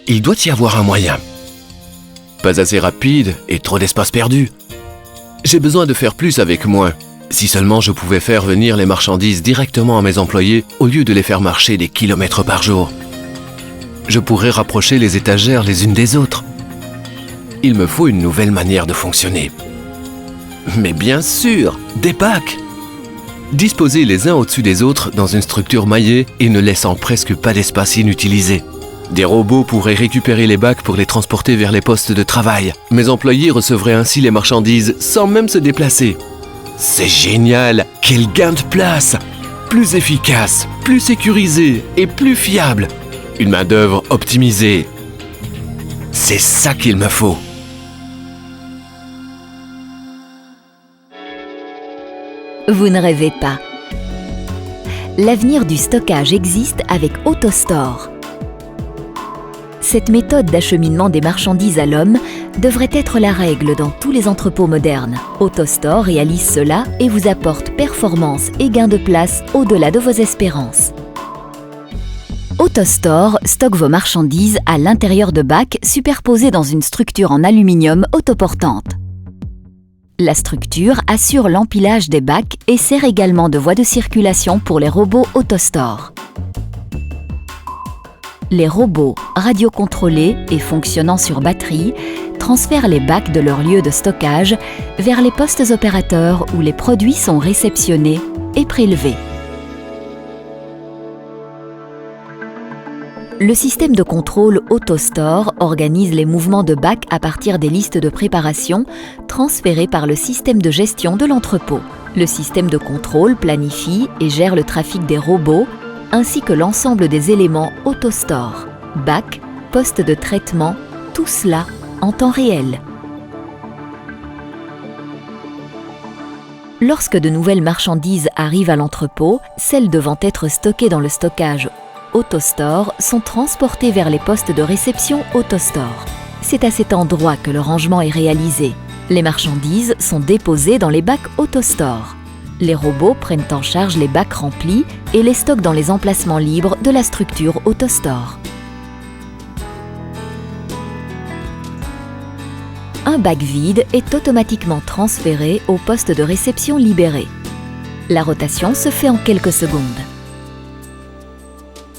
Il doit y avoir un moyen. Pas assez rapide et trop d'espace perdu. J'ai besoin de faire plus avec moins. Si seulement je pouvais faire venir les marchandises directement à mes employés au lieu de les faire marcher des kilomètres par jour. Je pourrais rapprocher les étagères les unes des autres. Il me faut une nouvelle manière de fonctionner. Mais bien sûr, des bacs! Disposés les uns au-dessus des autres dans une structure maillée et ne laissant presque pas d'espace inutilisé. Des robots pourraient récupérer les bacs pour les transporter vers les postes de travail. Mes employés recevraient ainsi les marchandises sans même se déplacer. C'est génial! Quel gain de place! Plus efficace, plus sécurisé et plus fiable. Une main-d'œuvre optimisée. C'est ça qu'il me faut. Vous ne rêvez pas. L'avenir du stockage existe avec AutoStore. Cette méthode d'acheminement des marchandises à l'homme devrait être la règle dans tous les entrepôts modernes. AutoStore réalise cela et vous apporte performance et gain de place au-delà de vos espérances. AutoStore stocke vos marchandises à l'intérieur de bacs superposés dans une structure en aluminium autoportante. La structure assure l'empilage des bacs et sert également de voie de circulation pour les robots AutoStore. Les robots radiocontrôlés et fonctionnant sur batterie transfèrent les bacs de leur lieu de stockage vers les postes opérateurs où les produits sont réceptionnés et prélevés. Le système de contrôle AutoStore organise les mouvements de bacs à partir des listes de préparation transférées par le système de gestion de l'entrepôt. Le système de contrôle planifie et gère le trafic des robots ainsi que l'ensemble des éléments AutoStore, bacs, postes de traitement, tout cela en temps réel. Lorsque de nouvelles marchandises arrivent à l'entrepôt, celles devant être stockées dans le stockage AutoStore sont transportées vers les postes de réception AutoStore. C'est à cet endroit que le rangement est réalisé. Les marchandises sont déposées dans les bacs AutoStore. Les robots prennent en charge les bacs remplis et les stockent dans les emplacements libres de la structure AutoStore. Un bac vide est automatiquement transféré au poste de réception libéré. La rotation se fait en quelques secondes.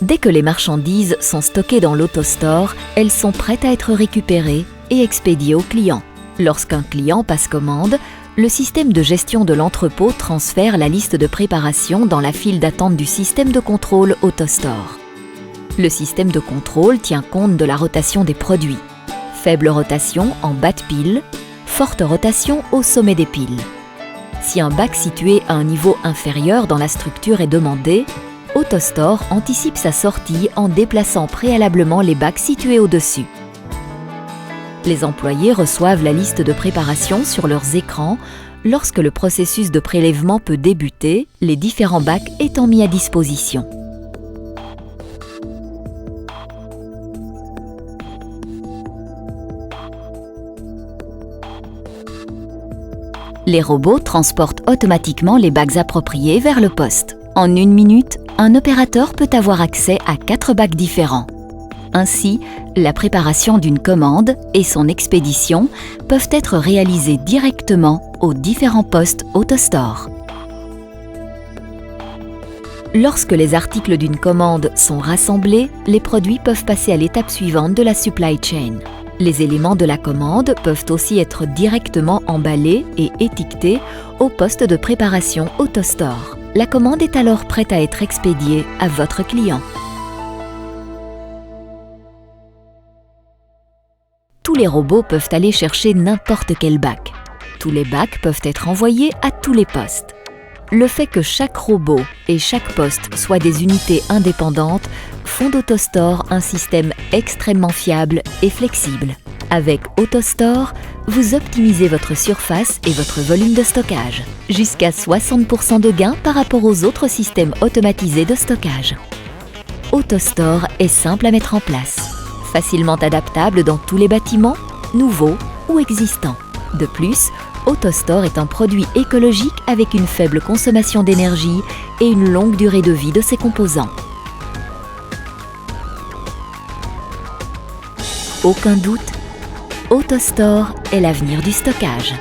Dès que les marchandises sont stockées dans l'AutoStore, elles sont prêtes à être récupérées et expédiées au client. Lorsqu'un client passe commande, le système de gestion de l'entrepôt transfère la liste de préparation dans la file d'attente du système de contrôle AutoStore. Le système de contrôle tient compte de la rotation des produits. Faible rotation en bas de pile, forte rotation au sommet des piles. Si un bac situé à un niveau inférieur dans la structure est demandé, AutoStore anticipe sa sortie en déplaçant préalablement les bacs situés au-dessus. Les employés reçoivent la liste de préparation sur leurs écrans lorsque le processus de prélèvement peut débuter, les différents bacs étant mis à disposition. Les robots transportent automatiquement les bacs appropriés vers le poste. En 1 minute, un opérateur peut avoir accès à 4 bacs différents. Ainsi, la préparation d'une commande et son expédition peuvent être réalisées directement aux différents postes AutoStore. Lorsque les articles d'une commande sont rassemblés, les produits peuvent passer à l'étape suivante de la supply chain. Les éléments de la commande peuvent aussi être directement emballés et étiquetés au poste de préparation AutoStore. La commande est alors prête à être expédiée à votre client. Tous les robots peuvent aller chercher n'importe quel bac. Tous les bacs peuvent être envoyés à tous les postes. Le fait que chaque robot et chaque poste soient des unités indépendantes font d'AutoStore un système extrêmement fiable et flexible. Avec AutoStore, vous optimisez votre surface et votre volume de stockage. Jusqu'à 60% de gain par rapport aux autres systèmes automatisés de stockage. AutoStore est simple à mettre en place, facilement adaptable dans tous les bâtiments, nouveaux ou existants. De plus, AutoStore est un produit écologique avec une faible consommation d'énergie et une longue durée de vie de ses composants. aucun doute, AutoStore est l'avenir du stockage.